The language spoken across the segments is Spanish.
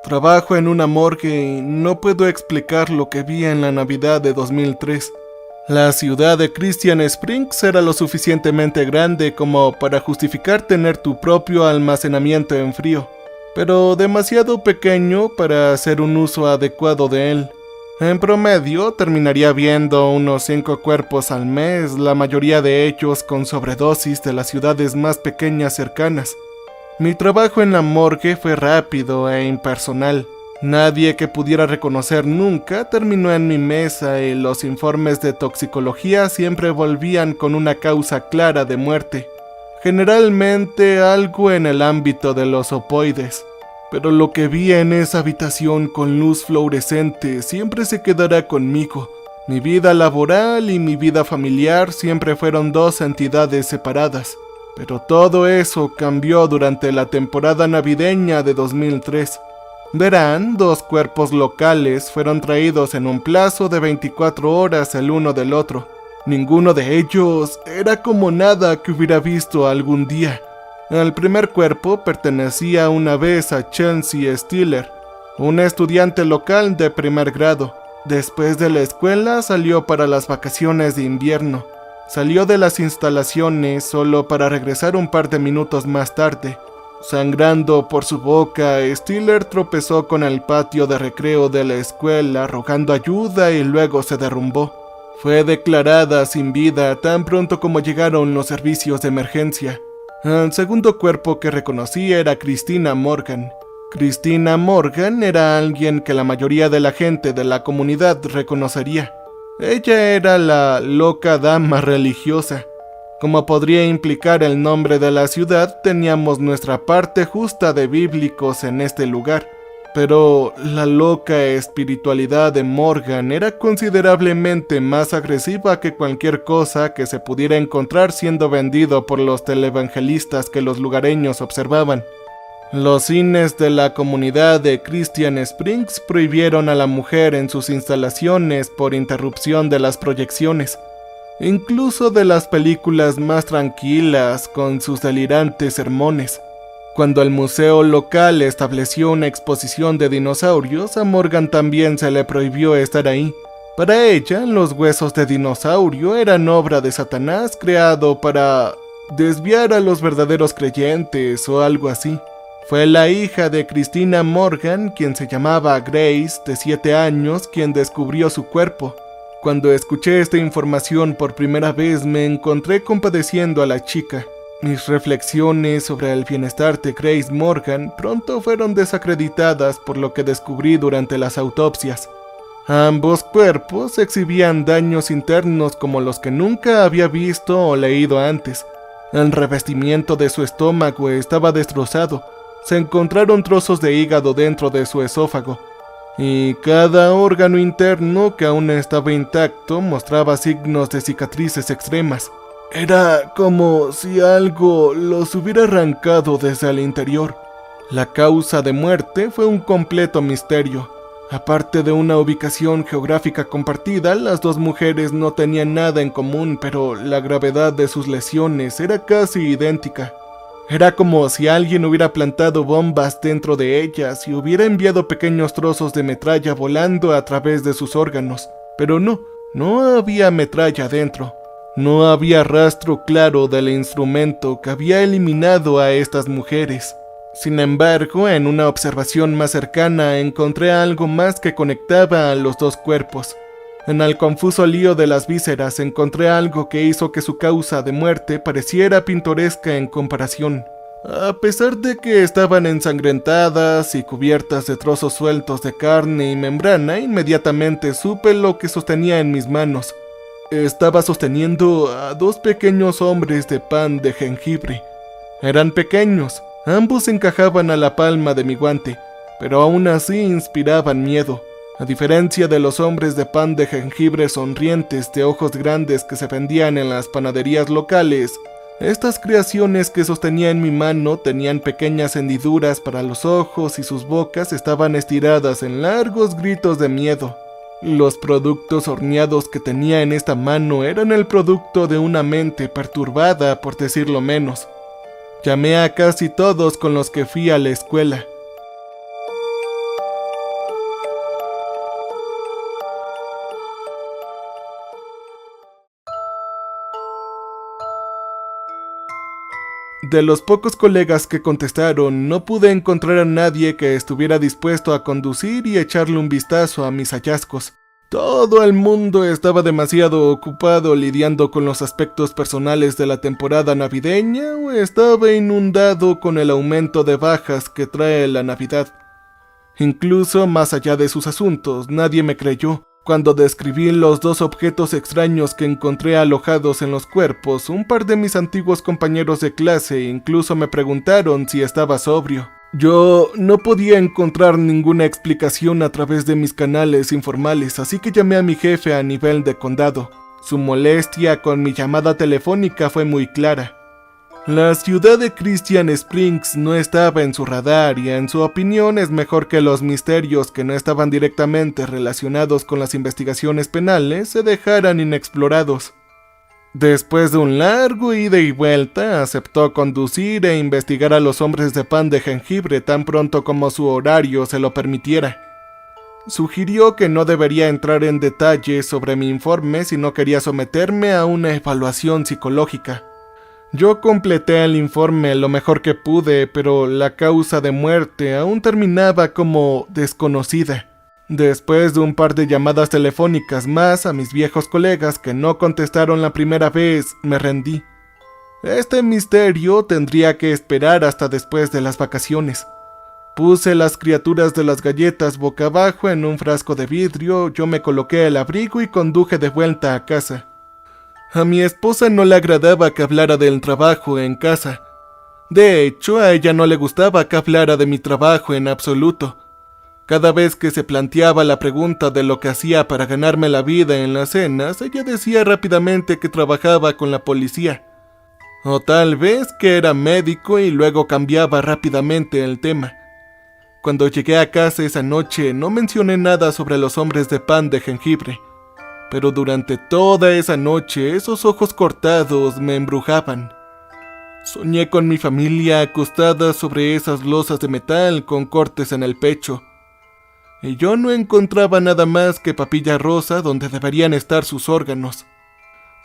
Trabajo en una morgue y no puedo explicar lo que vi en la Navidad de 2003. La ciudad de Christian Springs era lo suficientemente grande como para justificar tener tu propio almacenamiento en frío, pero demasiado pequeño para hacer un uso adecuado de él. En promedio, terminaría viendo unos 5 cuerpos al mes, la mayoría de ellos con sobredosis de las ciudades más pequeñas cercanas. Mi trabajo en la morgue fue rápido e impersonal. Nadie que pudiera reconocer nunca terminó en mi mesa y los informes de toxicología siempre volvían con una causa clara de muerte. Generalmente algo en el ámbito de los opoides. Pero lo que vi en esa habitación con luz fluorescente siempre se quedará conmigo. Mi vida laboral y mi vida familiar siempre fueron dos entidades separadas. Pero todo eso cambió durante la temporada navideña de 2003. Verán, 2 cuerpos locales fueron traídos en un plazo de 24 horas el uno del otro. Ninguno de ellos era como nada que hubiera visto algún día. El primer cuerpo pertenecía una vez a Chelsea Stiller, una estudiante local de primer grado. Después de la escuela salió para las vacaciones de invierno. Salió de las instalaciones solo para regresar un par de minutos más tarde. Sangrando por su boca, Stiller tropezó con el patio de recreo de la escuela, rogando ayuda y luego se derrumbó. Fue declarada sin vida tan pronto como llegaron los servicios de emergencia. El segundo cuerpo que reconocí era Christina Morgan. Christina Morgan era alguien que la mayoría de la gente de la comunidad reconocería. Ella era la loca dama religiosa. Como podría implicar el nombre de la ciudad, teníamos nuestra parte justa de bíblicos en este lugar. Pero la loca espiritualidad de Morgan era considerablemente más agresiva que cualquier cosa que se pudiera encontrar siendo vendido por los televangelistas que los lugareños observaban. Los cines de la comunidad de Christian Springs prohibieron a la mujer en sus instalaciones por interrupción de las proyecciones, incluso de las películas más tranquilas con sus delirantes sermones. Cuando el museo local estableció una exposición de dinosaurios, a Morgan también se le prohibió estar ahí. Para ella, los huesos de dinosaurio eran obra de Satanás creado para desviar a los verdaderos creyentes o algo así. Fue la hija de Christina Morgan, quien se llamaba Grace, de 7 años, quien descubrió su cuerpo. Cuando escuché esta información por primera vez, me encontré compadeciendo a la chica. Mis reflexiones sobre el bienestar de Grace Morgan pronto fueron desacreditadas por lo que descubrí durante las autopsias. Ambos cuerpos exhibían daños internos como los que nunca había visto o leído antes. El revestimiento de su estómago estaba destrozado. Se encontraron trozos de hígado dentro de su esófago, y cada órgano interno que aún estaba intacto mostraba signos de cicatrices extremas. Era como si algo los hubiera arrancado desde el interior. La causa de muerte fue un completo misterio. Aparte de una ubicación geográfica compartida, las dos mujeres no tenían nada en común, pero la gravedad de sus lesiones era casi idéntica. Era como si alguien hubiera plantado bombas dentro de ellas y hubiera enviado pequeños trozos de metralla volando a través de sus órganos. Pero no había metralla dentro. No había rastro claro del instrumento que había eliminado a estas mujeres. Sin embargo, en una observación más cercana encontré algo más que conectaba a los dos cuerpos. En el confuso lío de las vísceras encontré algo que hizo que su causa de muerte pareciera pintoresca en comparación. A pesar de que estaban ensangrentadas y cubiertas de trozos sueltos de carne y membrana, inmediatamente supe lo que sostenía en mis manos. Estaba sosteniendo a 2 pequeños hombres de pan de jengibre. Eran pequeños, ambos encajaban a la palma de mi guante, pero aún así inspiraban miedo. A diferencia de los hombres de pan de jengibre sonrientes de ojos grandes que se vendían en las panaderías locales, estas creaciones que sostenía en mi mano tenían pequeñas hendiduras para los ojos y sus bocas estaban estiradas en largos gritos de miedo. Los productos horneados que tenía en esta mano eran el producto de una mente perturbada, por decirlo menos. Llamé a casi todos con los que fui a la escuela. De los pocos colegas que contestaron, no pude encontrar a nadie que estuviera dispuesto a conducir y echarle un vistazo a mis hallazgos. Todo el mundo estaba demasiado ocupado lidiando con los aspectos personales de la temporada navideña o estaba inundado con el aumento de bajas que trae la Navidad. Incluso más allá de sus asuntos, nadie me creyó. Cuando describí los dos objetos extraños que encontré alojados en los cuerpos, un par de mis antiguos compañeros de clase incluso me preguntaron si estaba sobrio. Yo no podía encontrar ninguna explicación a través de mis canales informales, así que llamé a mi jefe a nivel de condado. Su molestia con mi llamada telefónica fue muy clara. La ciudad de Christian Springs no estaba en su radar y en su opinión es mejor que los misterios que no estaban directamente relacionados con las investigaciones penales se dejaran inexplorados. Después de un largo ida y vuelta, aceptó conducir e investigar a los hombres de pan de jengibre tan pronto como su horario se lo permitiera. Sugirió que no debería entrar en detalles sobre mi informe si no quería someterme a una evaluación psicológica. Yo completé el informe lo mejor que pude, pero la causa de muerte aún terminaba como desconocida. Después de un par de llamadas telefónicas más a mis viejos colegas que no contestaron la primera vez, me rendí. Este misterio tendría que esperar hasta después de las vacaciones. Puse las criaturas de las galletas boca abajo en un frasco de vidrio, yo me coloqué el abrigo y conduje de vuelta a casa. A mi esposa no le agradaba que hablara del trabajo en casa. De hecho, a ella no le gustaba que hablara de mi trabajo en absoluto. Cada vez que se planteaba la pregunta de lo que hacía para ganarme la vida en las cenas, ella decía rápidamente que trabajaba con la policía. O tal vez que era médico y luego cambiaba rápidamente el tema. Cuando llegué a casa esa noche no mencioné nada sobre los hombres de pan de jengibre. Pero durante toda esa noche esos ojos cortados me embrujaban. Soñé con mi familia acostada sobre esas losas de metal con cortes en el pecho. Y yo no encontraba nada más que papilla rosa donde deberían estar sus órganos.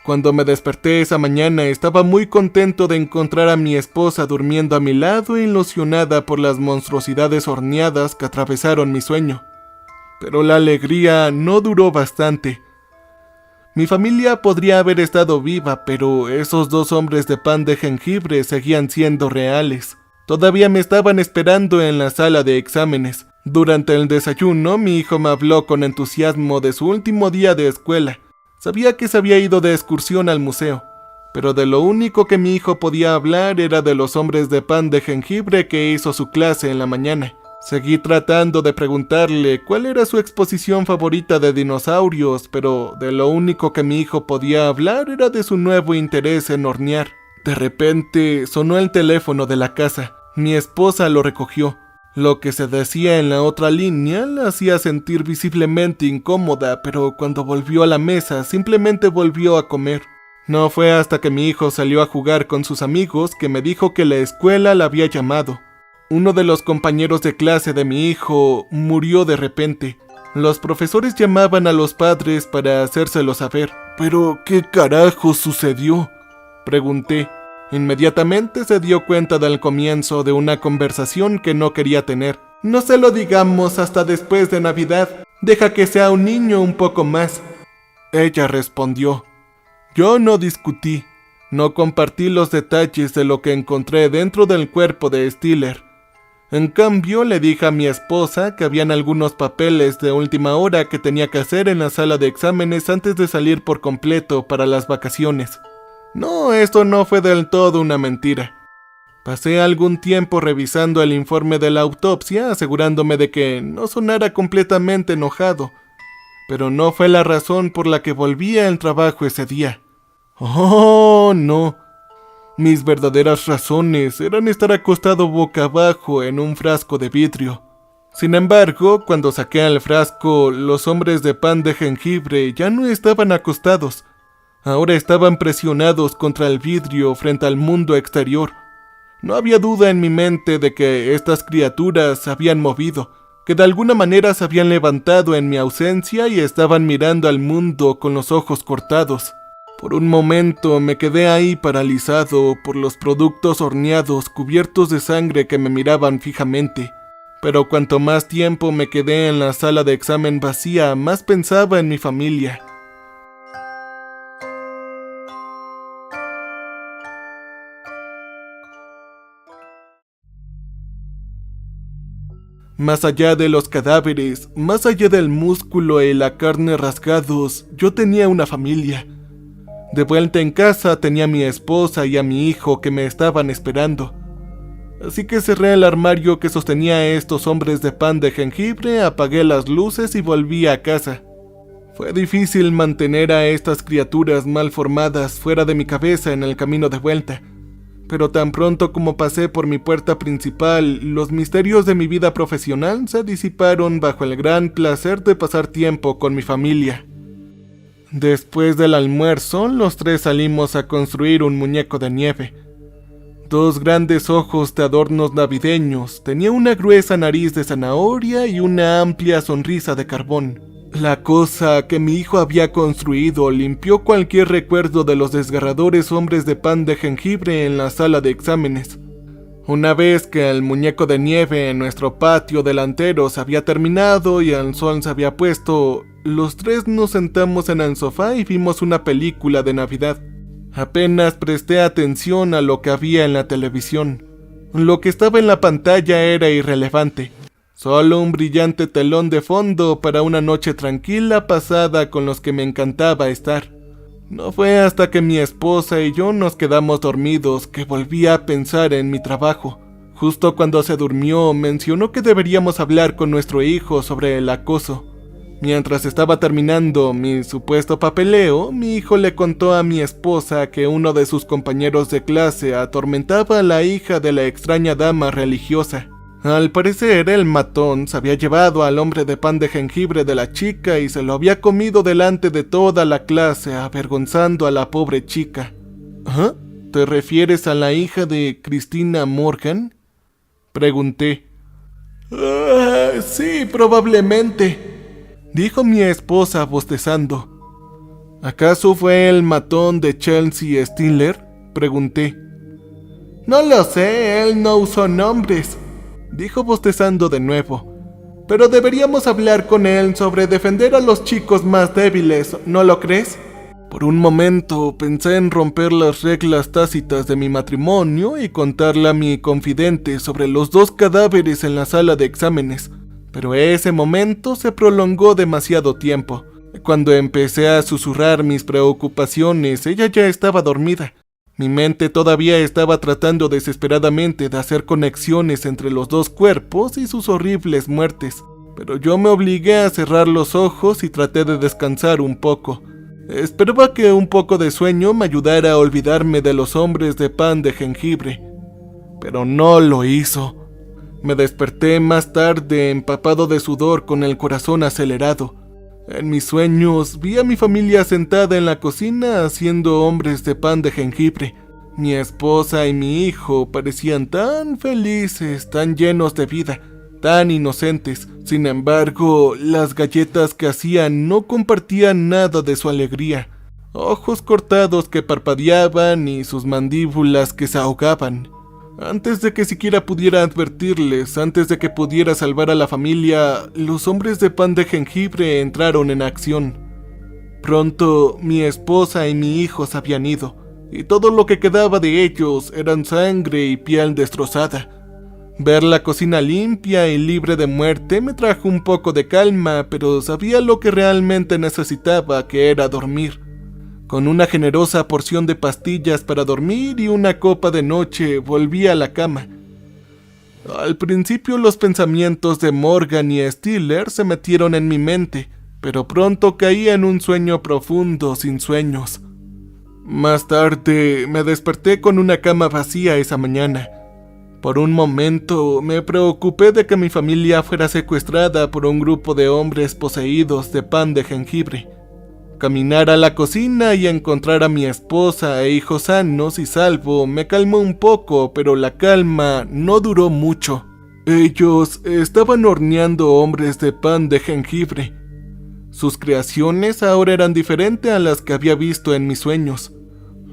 Cuando me desperté esa mañana estaba muy contento de encontrar a mi esposa durmiendo a mi lado ilusionada por las monstruosidades horneadas que atravesaron mi sueño. Pero la alegría no duró bastante. Mi familia podría haber estado viva, pero esos dos hombres de pan de jengibre seguían siendo reales. Todavía me estaban esperando en la sala de exámenes. Durante el desayuno, mi hijo me habló con entusiasmo de su último día de escuela. Sabía que se había ido de excursión al museo, pero de lo único que mi hijo podía hablar era de los hombres de pan de jengibre que hizo su clase en la mañana. Seguí tratando de preguntarle cuál era su exposición favorita de dinosaurios, pero de lo único que mi hijo podía hablar era de su nuevo interés en hornear. De repente sonó el teléfono de la casa. Mi esposa lo recogió. Lo que se decía en la otra línea la hacía sentir visiblemente incómoda, pero cuando volvió a la mesa simplemente volvió a comer. No fue hasta que mi hijo salió a jugar con sus amigos que me dijo que la escuela la había llamado. Uno de los compañeros de clase de mi hijo murió de repente. Los profesores llamaban a los padres para hacérselo saber. ¿Pero qué carajo sucedió?, pregunté. Inmediatamente se dio cuenta del comienzo de una conversación que no quería tener. No se lo digamos hasta después de Navidad. Deja que sea un niño un poco más. Ella respondió. Yo no discutí. No compartí los detalles de lo que encontré dentro del cuerpo de Stiller. En cambio, le dije a mi esposa que habían algunos papeles de última hora que tenía que hacer en la sala de exámenes antes de salir por completo para las vacaciones. No, esto no fue del todo una mentira. Pasé algún tiempo revisando el informe de la autopsia, asegurándome de que no sonara completamente enojado, pero no fue la razón por la que volví al trabajo ese día. ¡Oh, no! Mis verdaderas razones eran estar acostado boca abajo en un frasco de vidrio. Sin embargo, cuando saqué el frasco, los hombres de pan de jengibre ya no estaban acostados. Ahora estaban presionados contra el vidrio frente al mundo exterior. No había duda en mi mente de que estas criaturas se habían movido, que de alguna manera se habían levantado en mi ausencia y estaban mirando al mundo con los ojos cortados. Por un momento me quedé ahí paralizado por los productos horneados cubiertos de sangre que me miraban fijamente. Pero cuanto más tiempo me quedé en la sala de examen vacía, más pensaba en mi familia. Más allá de los cadáveres, más allá del músculo y la carne rasgados, yo tenía una familia. De vuelta en casa tenía a mi esposa y a mi hijo que me estaban esperando. Así que cerré el armario que sostenía a estos hombres de pan de jengibre, apagué las luces y volví a casa. Fue difícil mantener a estas criaturas mal formadas fuera de mi cabeza en el camino de vuelta. Pero tan pronto como pasé por mi puerta principal, los misterios de mi vida profesional se disiparon bajo el gran placer de pasar tiempo con mi familia. Después del almuerzo, los tres salimos a construir un muñeco de nieve. 2 grandes ojos de adornos navideños, tenía una gruesa nariz de zanahoria y una amplia sonrisa de carbón. La cosa que mi hijo había construido limpió cualquier recuerdo de los desgarradores hombres de pan de jengibre en la sala de exámenes. Una vez que el muñeco de nieve en nuestro patio delantero se había terminado y el sol se había puesto, los tres nos sentamos en el sofá y vimos una película de Navidad. Apenas presté atención a lo que había en la televisión. Lo que estaba en la pantalla era irrelevante. Solo un brillante telón de fondo para una noche tranquila pasada con los que me encantaba estar. No fue hasta que mi esposa y yo nos quedamos dormidos que volví a pensar en mi trabajo. Justo cuando se durmió, mencionó que deberíamos hablar con nuestro hijo sobre el acoso. Mientras estaba terminando mi supuesto papeleo, mi hijo le contó a mi esposa que uno de sus compañeros de clase atormentaba a la hija de la extraña dama religiosa. Al parecer, el matón se había llevado al hombre de pan de jengibre de la chica y se lo había comido delante de toda la clase, avergonzando a la pobre chica. ¿Ah? ¿Te refieres a la hija de Christina Morgan?, pregunté. Sí, probablemente, dijo mi esposa bostezando. ¿Acaso fue el matón de Chelsea Stiller?, pregunté. No lo sé, él no usó nombres, dijo bostezando de nuevo. Pero deberíamos hablar con él sobre defender a los chicos más débiles, ¿no lo crees? Por un momento pensé en romper las reglas tácitas de mi matrimonio y contarle a mi confidente sobre los 2 cadáveres en la sala de exámenes, pero ese momento se prolongó demasiado tiempo. Cuando empecé a susurrar mis preocupaciones, ella ya estaba dormida. Mi mente todavía estaba tratando desesperadamente de hacer conexiones entre los 2 cuerpos y sus horribles muertes, pero yo me obligué a cerrar los ojos y traté de descansar un poco. Esperaba que un poco de sueño me ayudara a olvidarme de los hombres de pan de jengibre, pero no lo hizo. Me desperté más tarde empapado de sudor con el corazón acelerado. En mis sueños vi a mi familia sentada en la cocina haciendo hombres de pan de jengibre. Mi esposa y mi hijo parecían tan felices, tan llenos de vida, tan inocentes. Sin embargo, las galletas que hacían no compartían nada de su alegría. Ojos cortados que parpadeaban y sus mandíbulas que se ahogaban. Antes de que siquiera pudiera advertirles, antes de que pudiera salvar a la familia, los hombres de pan de jengibre entraron en acción. Pronto, mi esposa y mi hijo se habían ido, y todo lo que quedaba de ellos eran sangre y piel destrozada. Ver la cocina limpia y libre de muerte me trajo un poco de calma, pero sabía lo que realmente necesitaba, que era dormir. Con una generosa porción de pastillas para dormir y una copa de noche, volví a la cama. Al principio los pensamientos de Morgan y Stiller se metieron en mi mente, pero pronto caí en un sueño profundo sin sueños. Más tarde me desperté con una cama vacía esa mañana. Por un momento me preocupé de que mi familia fuera secuestrada por un grupo de hombres poseídos de pan de jengibre. Caminar a la cocina y encontrar a mi esposa e hijos sanos y salvo me calmó un poco, pero la calma no duró mucho. Ellos estaban horneando hombres de pan de jengibre. Sus creaciones ahora eran diferentes a las que había visto en mis sueños.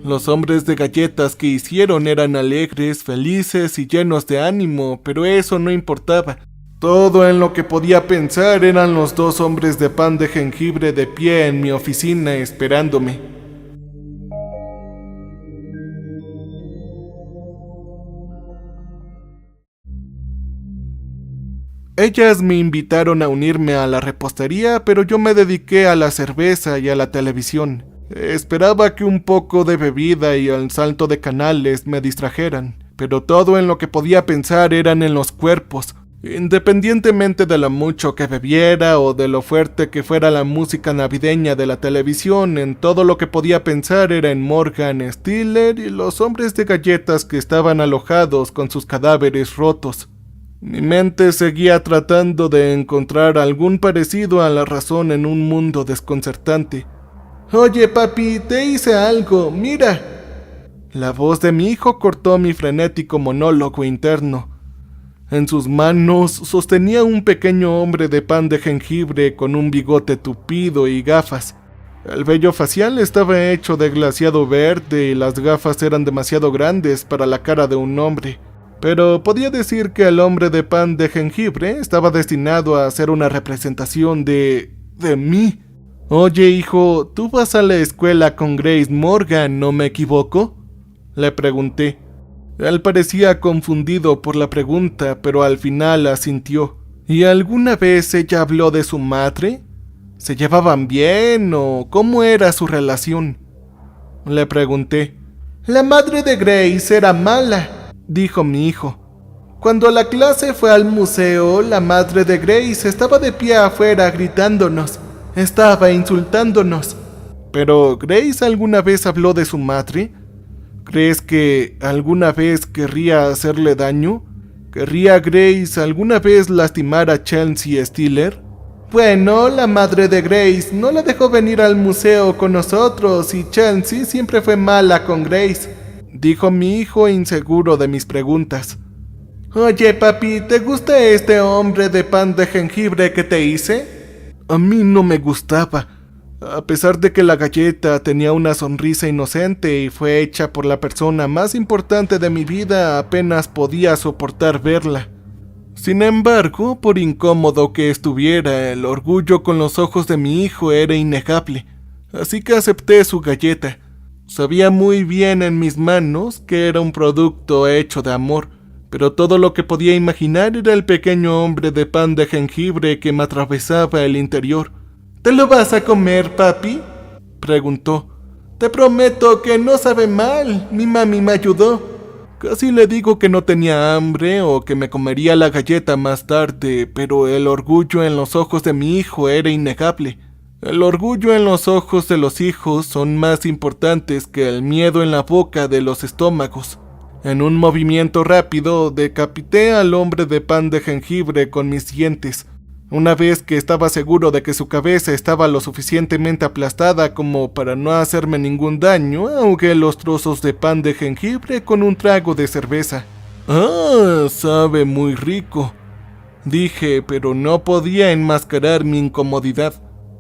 Los hombres de galletas que hicieron eran alegres, felices y llenos de ánimo, pero eso no importaba. Todo en lo que podía pensar eran los 2 hombres de pan de jengibre de pie en mi oficina esperándome. Ellas me invitaron a unirme a la repostería, pero yo me dediqué a la cerveza y a la televisión. Esperaba que un poco de bebida y el salto de canales me distrajeran, pero todo en lo que podía pensar eran en los cuerpos. Independientemente de lo mucho que bebiera o de lo fuerte que fuera la música navideña de la televisión, en todo lo que podía pensar era en Morgan Stiller y los hombres de galletas que estaban alojados con sus cadáveres rotos. Mi mente seguía tratando de encontrar algún parecido a la razón en un mundo desconcertante. «Oye, papi, te hice algo, mira». La voz de mi hijo cortó mi frenético monólogo interno. En sus manos sostenía un pequeño hombre de pan de jengibre con un bigote tupido y gafas. El vello facial estaba hecho de glaseado verde y las gafas eran demasiado grandes para la cara de un hombre. Pero podía decir que el hombre de pan de jengibre estaba destinado a ser una representación de mí. «Oye, hijo, ¿tú vas a la escuela con Grace Morgan, no me equivoco?», le pregunté. Él parecía confundido por la pregunta, pero al final asintió. «¿Y alguna vez ella habló de su madre? ¿Se llevaban bien o cómo era su relación?», le pregunté. «La madre de Grace era mala», dijo mi hijo. «Cuando la clase fue al museo, la madre de Grace estaba de pie afuera gritándonos. Estaba insultándonos». «¿Pero Grace alguna vez habló de su madre? ¿Crees que alguna vez querría hacerle daño? ¿Querría Grace alguna vez lastimar a Chelsea Stiller?». «Bueno, la madre de Grace no la dejó venir al museo con nosotros y Chelsea siempre fue mala con Grace», dijo mi hijo inseguro de mis preguntas. «Oye, papi, ¿te gusta este hombre de pan de jengibre que te hice?». A mí no me gustaba. A pesar de que la galleta tenía una sonrisa inocente y fue hecha por la persona más importante de mi vida, apenas podía soportar verla. Sin embargo, por incómodo que estuviera, el orgullo con los ojos de mi hijo era innegable, así que acepté su galleta. Sabía muy bien en mis manos que era un producto hecho de amor, pero todo lo que podía imaginar era el pequeño hombre de pan de jengibre que me atravesaba el interior. «¿Te lo vas a comer, papi?», preguntó. «Te prometo que no sabe mal, mi mami me ayudó». Casi le digo que no tenía hambre o que me comería la galleta más tarde, pero el orgullo en los ojos de mi hijo era innegable. El orgullo en los ojos de los hijos son más importantes que el miedo en la boca de los estómagos. En un movimiento rápido, decapité al hombre de pan de jengibre con mis dientes. Una vez que estaba seguro de que su cabeza estaba lo suficientemente aplastada como para no hacerme ningún daño, ahogué los trozos de pan de jengibre con un trago de cerveza. «Ah, sabe muy rico», dije, pero no podía enmascarar mi incomodidad.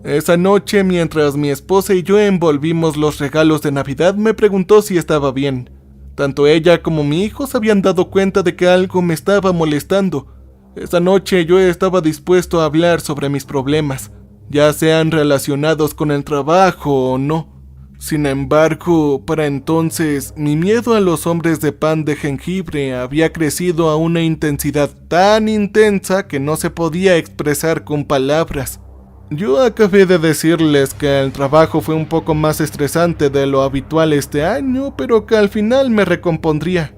Esa noche, mientras mi esposa y yo envolvimos los regalos de Navidad, me preguntó si estaba bien. Tanto ella como mi hijo se habían dado cuenta de que algo me estaba molestando. Esa noche yo estaba dispuesto a hablar sobre mis problemas, ya sean relacionados con el trabajo o no. Sin embargo, para entonces, mi miedo a los hombres de pan de jengibre había crecido a una intensidad tan intensa que no se podía expresar con palabras. Yo acabé de decirles que el trabajo fue un poco más estresante de lo habitual este año, pero que al final me recompondría.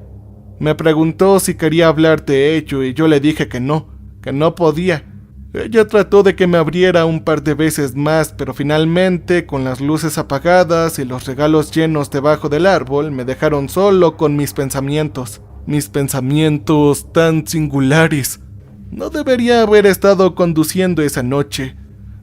Me preguntó si quería hablar de ello y yo le dije que no podía. Ella trató de que me abriera un par de veces más, pero finalmente, con las luces apagadas y los regalos llenos debajo del árbol, me dejaron solo con mis pensamientos tan singulares. No debería haber estado conduciendo esa noche.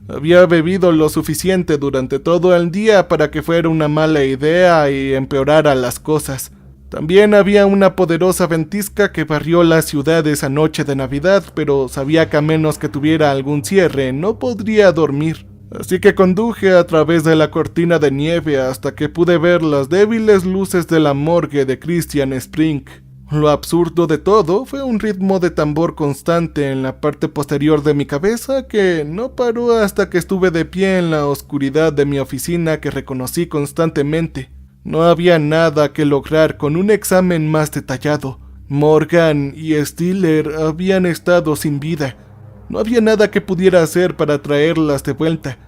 Había bebido lo suficiente durante todo el día para que fuera una mala idea y empeorara las cosas. También había una poderosa ventisca que barrió la ciudad esa noche de Navidad, pero sabía que a menos que tuviera algún cierre, no podría dormir. Así que conduje a través de la cortina de nieve hasta que pude ver las débiles luces de la morgue de Christian Spring. Lo absurdo de todo fue un ritmo de tambor constante en la parte posterior de mi cabeza que no paró hasta que estuve de pie en la oscuridad de mi oficina, que reconocí constantemente. No había nada que lograr con un examen más detallado. Morgan y Stiller habían estado sin vida. No había nada que pudiera hacer para traerlas de vuelta.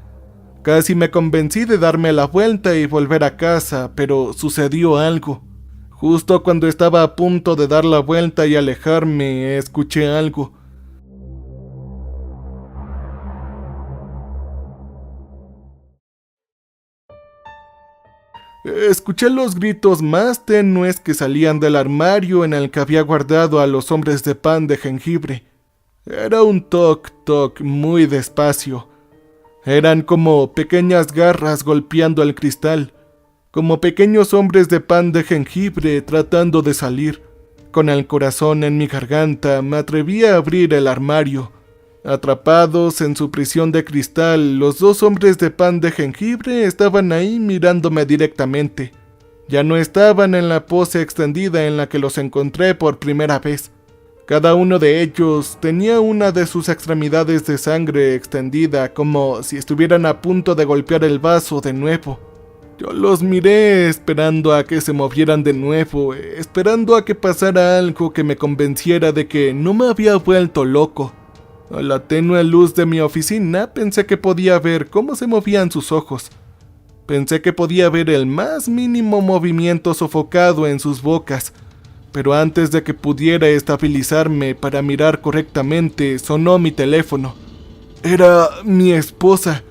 Casi me convencí de darme la vuelta y volver a casa, pero sucedió algo. Justo cuando estaba a punto de dar la vuelta y alejarme, escuché algo. Escuché los gritos más tenues que salían del armario en el que había guardado a los hombres de pan de jengibre. Era un toc-toc muy despacio. Eran como pequeñas garras golpeando el cristal, como pequeños hombres de pan de jengibre tratando de salir. Con el corazón en mi garganta, me atreví a abrir el armario. Atrapados en su prisión de cristal, los dos hombres de pan de jengibre estaban ahí mirándome directamente. Ya no estaban en la pose extendida en la que los encontré por primera vez. Cada uno de ellos tenía una de sus extremidades de sangre extendida, como si estuvieran a punto de golpear el vaso de nuevo. Yo los miré esperando a que se movieran de nuevo, esperando a que pasara algo que me convenciera de que no me había vuelto loco. A la tenue luz de mi oficina pensé que podía ver cómo se movían sus ojos. Pensé que podía ver el más mínimo movimiento sofocado en sus bocas. Pero antes de que pudiera estabilizarme para mirar correctamente, sonó mi teléfono. Era mi esposa.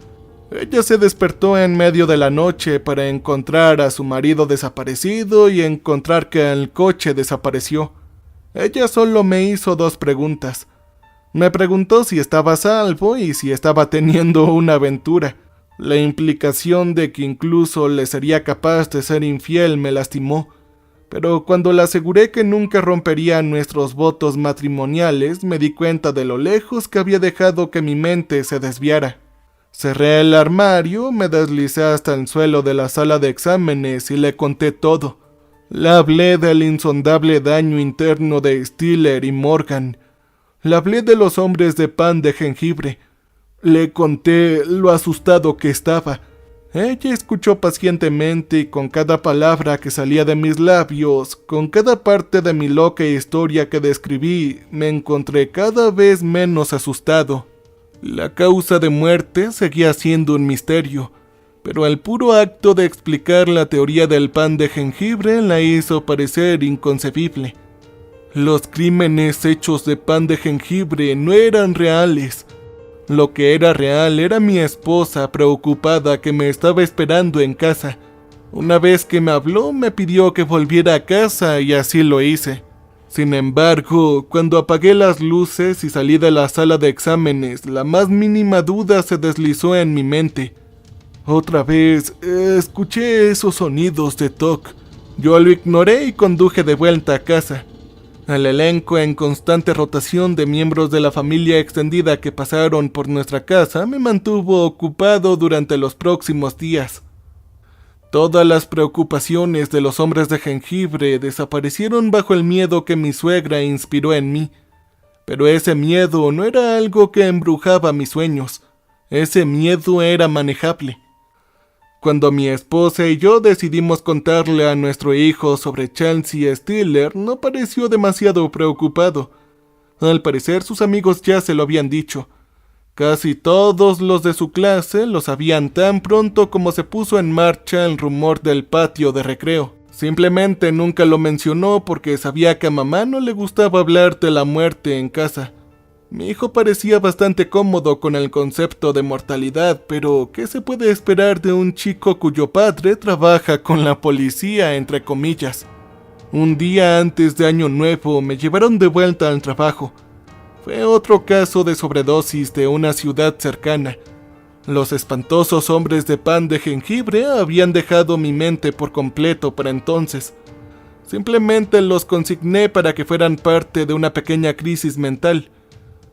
Ella se despertó en medio de la noche para encontrar a su marido desaparecido y encontrar que el coche desapareció. Ella solo me hizo 2 preguntas. Me preguntó si estaba a salvo y si estaba teniendo una aventura. La implicación de que incluso le sería capaz de ser infiel me lastimó. Pero cuando le aseguré que nunca rompería nuestros votos matrimoniales, me di cuenta de lo lejos que había dejado que mi mente se desviara. Cerré el armario, me deslicé hasta el suelo de la sala de exámenes y le conté todo. Le hablé del insondable daño interno de Stiller y Morgan. Le hablé de los hombres de pan de jengibre. Le conté lo asustado que estaba. Ella escuchó pacientemente y con cada palabra que salía de mis labios, con cada parte de mi loca historia que describí, me encontré cada vez menos asustado. La causa de muerte seguía siendo un misterio, pero el puro acto de explicar la teoría del pan de jengibre la hizo parecer inconcebible. Los crímenes hechos de pan de jengibre no eran reales. Lo que era real era mi esposa preocupada que me estaba esperando en casa. Una vez que me habló, me pidió que volviera a casa y así lo hice. Sin embargo, cuando apagué las luces y salí de la sala de exámenes, la más mínima duda se deslizó en mi mente. Otra vez, escuché esos sonidos de toc. Yo lo ignoré y conduje de vuelta a casa. El elenco en constante rotación de miembros de la familia extendida que pasaron por nuestra casa me mantuvo ocupado durante los próximos días. Todas las preocupaciones de los hombres de jengibre desaparecieron bajo el miedo que mi suegra inspiró en mí. Pero ese miedo no era algo que embrujaba mis sueños. Ese miedo era manejable. Cuando mi esposa y yo decidimos contarle a nuestro hijo sobre Chelsea Stiller, no pareció demasiado preocupado. Al parecer sus amigos ya se lo habían dicho. Casi todos los de su clase lo sabían tan pronto como se puso en marcha el rumor del patio de recreo. Simplemente nunca lo mencionó porque sabía que a mamá no le gustaba hablar de la muerte en casa. Mi hijo parecía bastante cómodo con el concepto de mortalidad, pero ¿qué se puede esperar de un chico cuyo padre trabaja con la policía, entre comillas? Un día antes de Año Nuevo me llevaron de vuelta al trabajo. Fue otro caso de sobredosis de una ciudad cercana. Los espantosos hombres de pan de jengibre habían dejado mi mente por completo para entonces. Simplemente los consigné para que fueran parte de una pequeña crisis mental.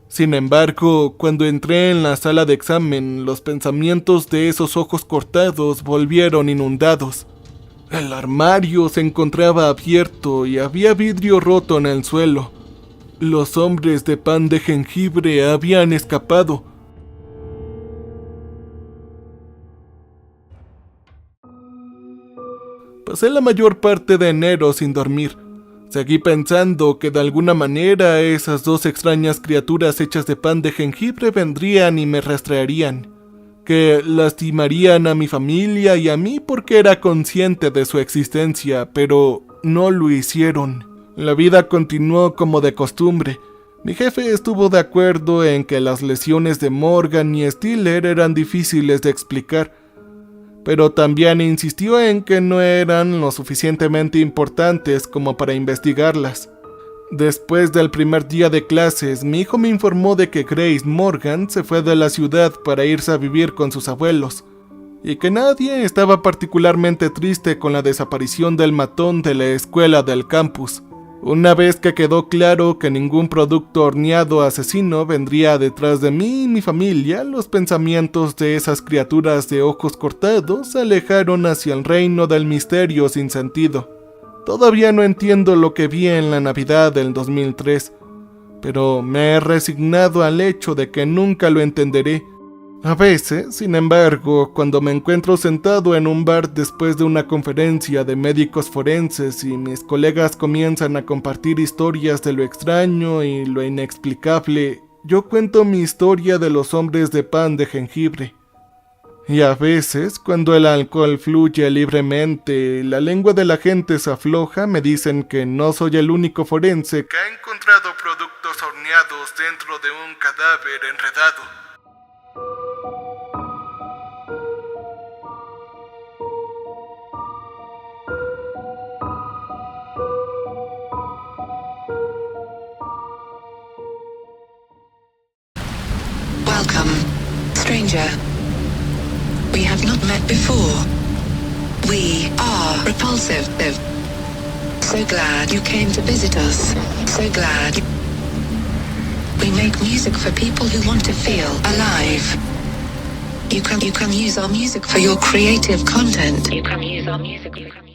Sin embargo, cuando entré en la sala de examen, los pensamientos de esos ojos cortados volvieron inundados. El armario se encontraba abierto y había vidrio roto en el suelo. Los hombres de pan de jengibre habían escapado. Pasé la mayor parte de enero sin dormir. Seguí pensando que de alguna manera esas dos extrañas criaturas hechas de pan de jengibre vendrían y me rastrearían, que lastimarían a mi familia y a mí porque era consciente de su existencia, pero no lo hicieron. La vida continuó como de costumbre. Mi jefe estuvo de acuerdo en que las lesiones de Morgan y Stiller eran difíciles de explicar, pero también insistió en que no eran lo suficientemente importantes como para investigarlas. Después del primer día de clases, mi hijo me informó de que Grace Morgan se fue de la ciudad para irse a vivir con sus abuelos, y que nadie estaba particularmente triste con la desaparición del matón de la escuela del campus. Una vez que quedó claro que ningún producto horneado asesino vendría detrás de mí y mi familia, los pensamientos de esas criaturas de ojos cortados se alejaron hacia el reino del misterio sin sentido. Todavía no entiendo lo que vi en la Navidad del 2003, pero me he resignado al hecho de que nunca lo entenderé. A veces, sin embargo, cuando me encuentro sentado en un bar después de una conferencia de médicos forenses y mis colegas comienzan a compartir historias de lo extraño y lo inexplicable, yo cuento mi historia de los hombres de pan de jengibre. Y a veces, cuando el alcohol fluye libremente y la lengua de la gente se afloja, me dicen que no soy el único forense que ha encontrado productos horneados dentro de un cadáver enredado. Welcome, stranger. We have not met before. We are Repulsive. So glad you came to visit us. So glad. We make music for people who want to feel alive. You can use our music for your creative content. You can use our music.